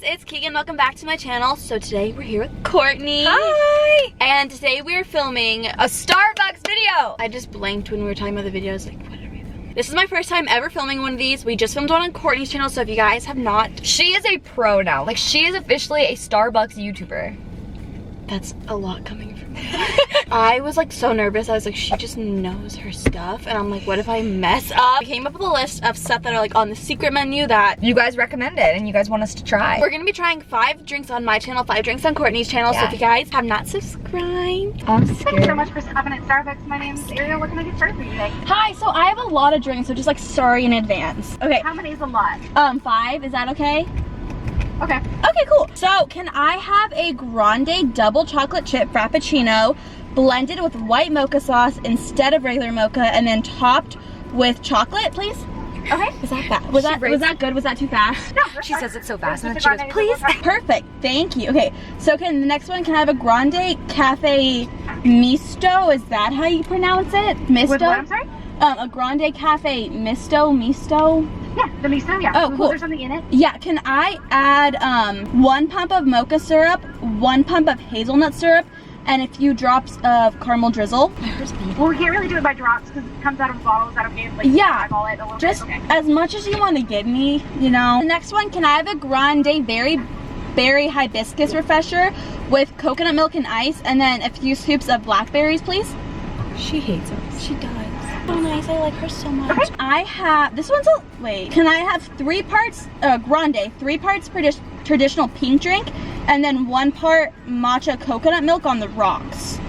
it's Keegan. Welcome back to my channel. So today we're here with Courtney. Hi! And today we're filming A Starbucks video! I just blanked when we were talking about the videos, like, what are we filming? This is my first time ever filming one of these. We just filmed one on Courtney's channel, so if you guys have not... She is a pro now. Like, she is officially a Starbucks YouTuber. That's a lot coming from me. I was like so nervous. I was like, she just knows her stuff. And I'm like, what if I mess up? I came up with a list of stuff that are like on the secret menu that You guys recommended and you guys want us to try. we're gonna be trying 5 drinks on my channel, 5 drinks on Courtney's channel. So Yeah. if you guys have not subscribed, I'm Thank you so much for stopping at Starbucks. My name's Ariel. What can I get started for you today? hi, so I have a lot of drinks, so just like sorry in advance. Okay, How many is a lot? 5, is that okay? Okay. Okay, cool. So can I have a grande double chocolate chip frappuccino blended with white mocha sauce instead of regular mocha and then topped with chocolate, please? Okay. Is that fast? Was that good? Was that too fast? No, She says it so fast and then Mr. she goes, Grande, please. Perfect, thank you. Okay, so can the next one, can I have a grande cafe misto? Is that how you pronounce it? Misto? With what, I'm sorry? A grande cafe misto? Yeah, the miso, yeah. Oh, Was cool. there something in it? Yeah, can I add 1 pump of mocha syrup, 1 pump of hazelnut syrup, and a few drops of caramel drizzle? Well, we can't really do it by drops because it comes out of a bottle. Is that okay? Like, Yeah. eyeball it a little Just bit? Okay. as much as you want to give me, you know. The next one, can I have a grande berry hibiscus refresher with coconut milk and ice, and then a few scoops of blackberries, please? She hates us. She does. So nice, I like her so much. I have, this one's a, wait, can I have 3 parts, grande, 3 parts traditional pink drink, and then 1 part matcha coconut milk on the rocks?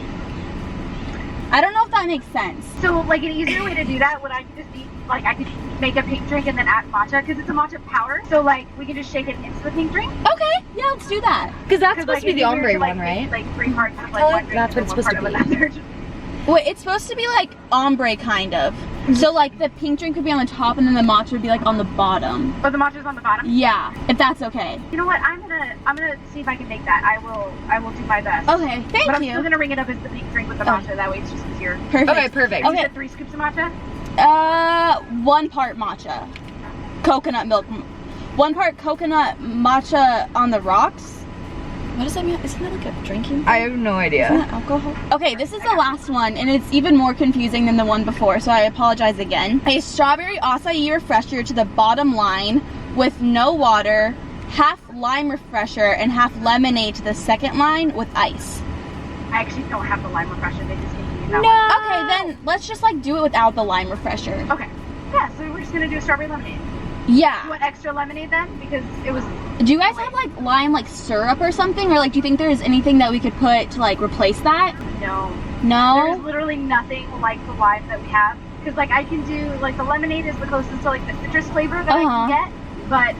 I don't know if that makes sense. So, like, an easier way to do that would I could just be, like, I could make a pink drink and then add matcha because it's a matcha powder. So, like, we can just shake it into the pink drink. Okay, yeah, let's do that. Because that's 'Cause, supposed like, to be it's the easier ombre to, like, one, right? make, like 3 parts of, like, Oh, one drink that's and what it's then supposed one to part be. of another. Wait, it's supposed to be like ombre kind of. So like the pink drink would be on the top and then the matcha would be like on the bottom. But the matcha's on the bottom. Yeah, if that's okay. You know what? I'm gonna see if I can make that. I will do my best. Okay, But thank I'm still you. gonna ring it up as the pink drink with the Oh. matcha. That way it's just easier. Perfect. Okay, perfect. You Okay. said 3 scoops of matcha? 1 part matcha. Coconut milk. 1 part coconut matcha on the rocks. What does that mean? Isn't that like a drinking? I have no idea. Isn't that alcohol? Okay, this is the last one, and it's even more confusing than the one before, so I apologize again. A strawberry acai refresher to the bottom line with no water, half lime refresher, and half lemonade to the second line with ice. I actually don't have the lime refresher. They just gave me that No. Okay, then let's just like do it without the lime refresher. one. Okay. Yeah, so we're just gonna do a strawberry lemonade. Yeah. You want extra lemonade then? Because it was... Do you guys have like lime like syrup or something? Or like do you think there's anything that we could put to like replace that? No. No? There's literally nothing like the lime that we have. Because like I can do, like the lemonade is the closest to like the citrus flavor that I can get. But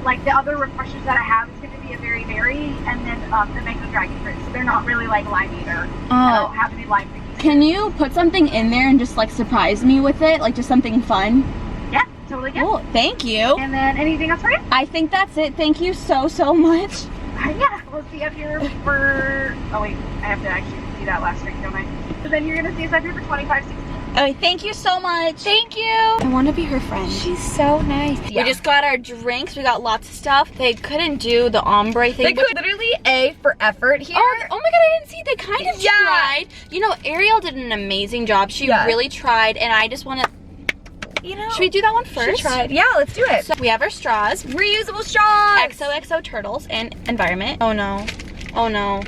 like the other refreshers that I have is going to be a very berry and then the mango dragon fruit. So they're not really like lime either. I don't have any lime cookies. Can you put something in there and just like surprise me with it? Like just something fun? Yeah, totally good. Cool, thank you. And then anything else for you? I think that's it. Thank you so much. Yeah, we'll see you up here for... Oh wait, I have to actually do that last drink, don't I? So then you're gonna see us up here for $25.60. Okay, thank you so much. Thank you. I want to be her friend. She's so nice. We just got our drinks. We got lots of stuff. They couldn't do the ombre thing. They could literally A for effort here. Oh my god, I didn't see. They kind of Yeah. tried. You know, Ariel did an amazing job. She Yeah. really tried, and I just want to... You know. Should we do that one She first? tried. Yeah, let's do it. So we have our straws. Reusable straws. XOXO turtles and environment. Oh no. Oh no.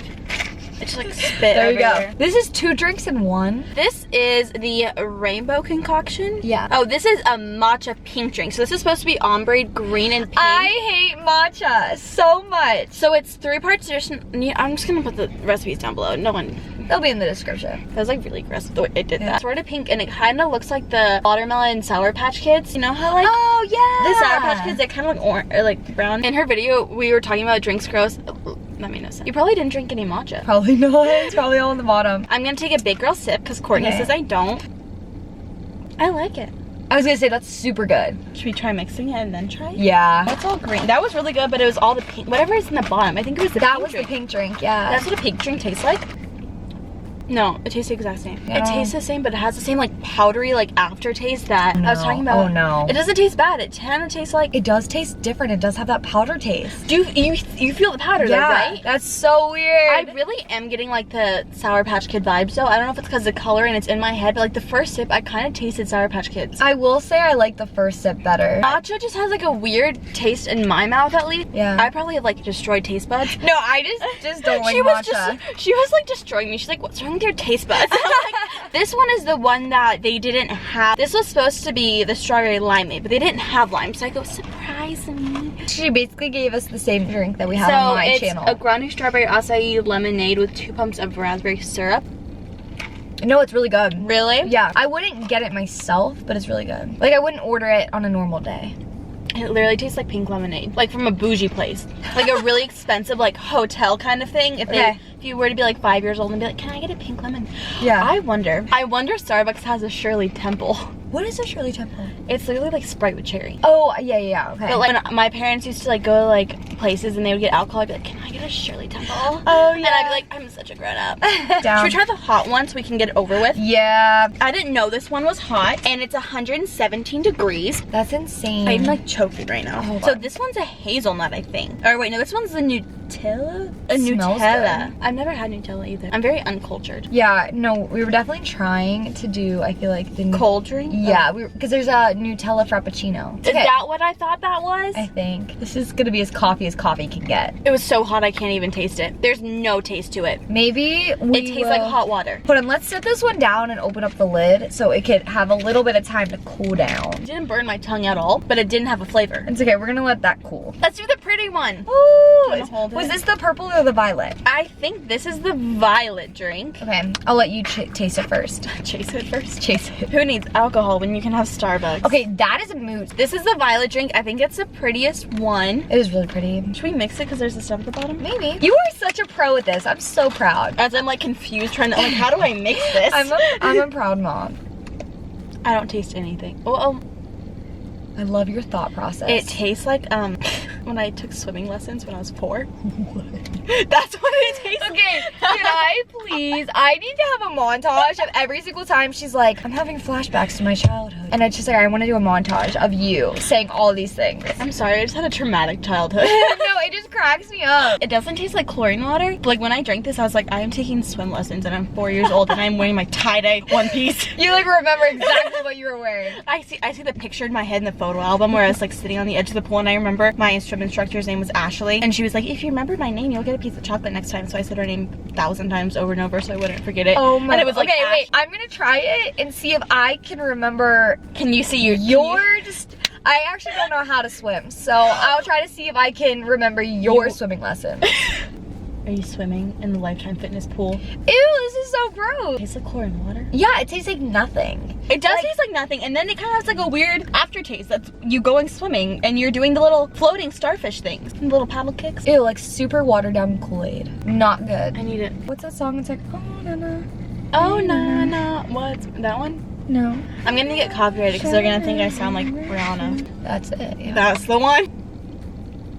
It's like spit There you go. everywhere. This is 2 drinks in 1. This is the rainbow concoction. Yeah. Oh, this is a matcha pink drink. So this is supposed to be ombre green and pink. I hate matcha so much. So it's 3 parts traditional. I'm just gonna put the recipes down below. No one. They'll be in the description. That was like really aggressive the way it did Yeah. that. Sort of pink, and it kind of looks like the watermelon Sour Patch Kids. You know how like Oh yeah. the Sour Patch Kids, they kind of look orange or like brown. In her video, we were talking about drinks gross. That made no sense. You probably didn't drink any matcha. Probably not. It's probably all on the bottom. I'm gonna take a big girl sip because Courtney Okay. says I don't. I like it. I was gonna say that's super good. Should we try mixing it and then try it? Yeah. That's all green. That was really good, but it was all the pink. Whatever is in the bottom. I think it was the That pink was drink. the pink drink, yeah. That's what a pink drink tastes like. No, it tastes the exact same. Yeah. It tastes the same, but it has the same like powdery like aftertaste that I was talking about. Oh no. It doesn't taste bad. It kind of tastes like. It does taste different. It does have that powder taste. Do you feel the powder though, right? That's so weird. I really am getting like the Sour Patch Kid vibes though. I don't know if it's because of the color and it's in my head, but like the first sip, I kind of tasted Sour Patch Kids. I will say I like the first sip better. Matcha just has like a weird taste in my mouth at least. Yeah. I probably have like destroyed taste buds. No, I just don't like matcha. She was like destroying me. She's like, what's wrong with your taste buds? I'm like, this one is the one that they didn't have. This was supposed to be the strawberry limeade, but they didn't have lime. So I go, surprise me. She basically gave us the same drink that we had on my channel. So it's a grande strawberry acai lemonade with 2 pumps of raspberry syrup. No, it's really good. Really? Yeah. I wouldn't get it myself, but it's really good. Like I wouldn't order it on a normal day. It literally tastes like pink lemonade, like from a bougie place, like a really expensive like hotel kind of thing. If you were to be like 5 years old and be like, can I get a pink lemon? Yeah. I wonder Starbucks has a Shirley Temple. What is a Shirley Temple? It's literally like Sprite with cherry. Oh yeah, okay. But like when my parents used to like go to like places and they would get alcohol, I'd be like, can I get a Shirley Temple? Oh yeah. And I'd be like, I'm such a grown up. Down. Should we try the hot one so we can get it over with? Yeah. I didn't know this one was hot, and it's 117 degrees. That's insane. I'm like choking right now. Hold So on. this one's a hazelnut, I think. Or wait, no, this one's a Nutella? A Smells Nutella. good. I've never had Nutella either. I'm very uncultured. Yeah, no, we were definitely trying to do, I feel like the Cold drink? Yeah, because there's a Nutella Frappuccino. Is that what I thought that was? I think. This is gonna be as coffee can get. It was so hot I can't even taste it. There's no taste to it. Maybe we It tastes like hot water. But then let's set this one down and open up the lid so it could have a little bit of time to cool down. It didn't burn my tongue at all, but it didn't have a flavor. It's okay, we're gonna let that cool. Let's do the pretty one. Ooh, Wanna hold was it? this the purple or the violet? I think this is the violet drink. Okay, I'll let you taste it first. Chase it first. Chase it. Who needs alcohol when you can have Starbucks? Okay, that is a mood. This is the violet drink. I think it's the prettiest one. It is really pretty. Should we mix it because there's the stuff at the bottom? Maybe. You are such a pro at this. I'm so proud. As I'm like confused trying to like, how do I mix this? I'm a proud mom. I don't taste anything. Oh, I love your thought process. it tastes like when I took swimming lessons when I was 4. That's what it tastes like. Okay, can I please? I need to have a montage of every single time she's like, I'm having flashbacks to my childhood. And it's just like, I want to do a montage of you saying all these things. I'm sorry, I just had a traumatic childhood. No, it just cracks me up. It doesn't taste like chlorine water. Like when I drank this, I was like, I am taking swim lessons and I'm 4 years old and I'm wearing my tie-dye one piece. You like remember exactly what you were wearing. I see the picture in my head in the photo album where I was like sitting on the edge of the pool, and I remember my swim instructor's name was Ashley, and she was like, if you remember my name, you'll get a piece of chocolate next time. So I said her name 1,000 times over and over so I wouldn't forget it. Oh my. And it was like, okay, wait. I'm gonna try it and see if I can remember. Can you see your Just. I actually don't know how to swim, so I'll try to see if I can remember your swimming lesson. Are you swimming in the Lifetime Fitness pool? Ew, this is so gross. It tastes like chlorine water. Yeah, it tastes like nothing. It does taste like nothing, and then it kind of has like a weird aftertaste. That's you going swimming and you're doing the little floating starfish things, the little paddle kicks. Ew, like super watered down Kool-Aid. Not good. I need it. What's that song? It's like, oh, na, na. Oh, na na. What's that one? No. I'm gonna get copyrighted because they're gonna think I sound like Rihanna. That's it, yeah. That's the one.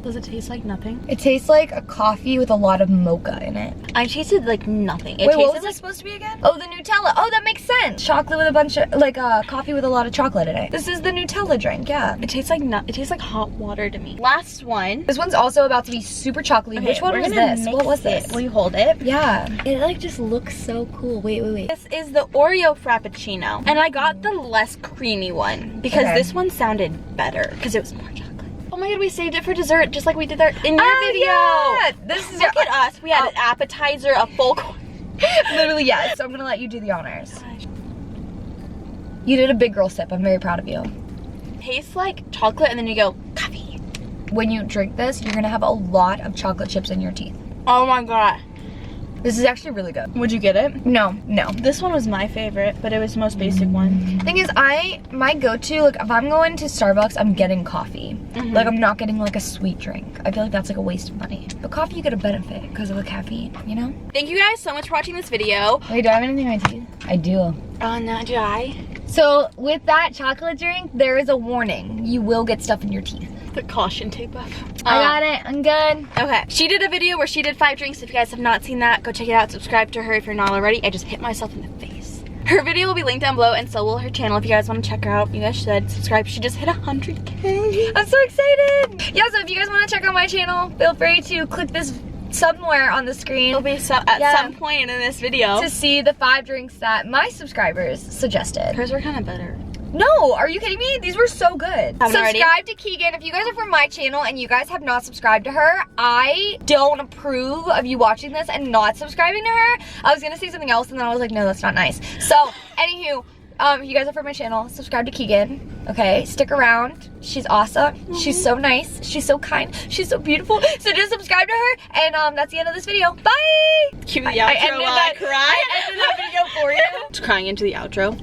Does it taste like nothing? It tastes like a coffee with a lot of mocha in it. I tasted like nothing. Wait, what was this supposed to be again? Oh, the Nutella. Oh, that makes sense. Chocolate with a bunch of, like, coffee with a lot of chocolate in it. This is the Nutella drink, yeah. It tastes like it tastes like hot water to me. Last one. This one's also about to be super chocolatey. Okay, Which one we're was gonna this? mix What was it. this? Will you hold it? Yeah. It like just looks so cool. Wait. This is the Oreo Frappuccino, and I got the less creamy one because this one sounded better because it was more chocolate. Oh my god, we saved it for dessert just like we did in your video. Yeah. This is Look at us. We had an appetizer, a full course. Literally, yes. So I'm gonna let you do the honors. You did a big girl sip. I'm very proud of you. Tastes like chocolate, and then you go coffee. When you drink this, you're gonna have a lot of chocolate chips in your teeth. Oh my god. This is actually really good. Would you get it? No. This one was my favorite, but it was the most basic one. Thing is, my go-to, like, if I'm going to Starbucks, I'm getting coffee. Like, I'm not getting, like, a sweet drink. I feel like that's, like, a waste of money. But coffee, you get a benefit because of the caffeine, you know? Thank you guys so much for watching this video. Wait, do I have anything in my teeth? I do. Oh, no, do I? So, with that chocolate drink, there is a warning. You will get stuff in your teeth. the caution tape up. I got it, I'm good. Okay, she did a video where she did 5 drinks. If you guys have not seen that, go check it out. Subscribe to her if you're not already. I just hit myself in the face. Her video will be linked down below, and so will her channel. If you guys want to check her out, you guys should subscribe. She just hit 100K. I'm so excited. Yeah, so if you guys want to check out my channel, feel free to click this somewhere on the screen. It'll be at some point in this video to see the 5 drinks that my subscribers suggested. Hers were kind of better. No, are you kidding me? These were so good. Already? Subscribe to Keegan. If you guys are from my channel and you guys have not subscribed to her, I don't approve of you watching this and not subscribing to her. I was gonna say something else and then I was like, no, that's not nice. So, anywho, if you guys are from my channel, subscribe to Keegan. Okay, stick around. She's awesome. She's so nice. She's so kind. She's so beautiful. So just subscribe to her, and that's the end of this video. Bye. Cue the outro while I cry. I ended that video for you. Just crying into the outro.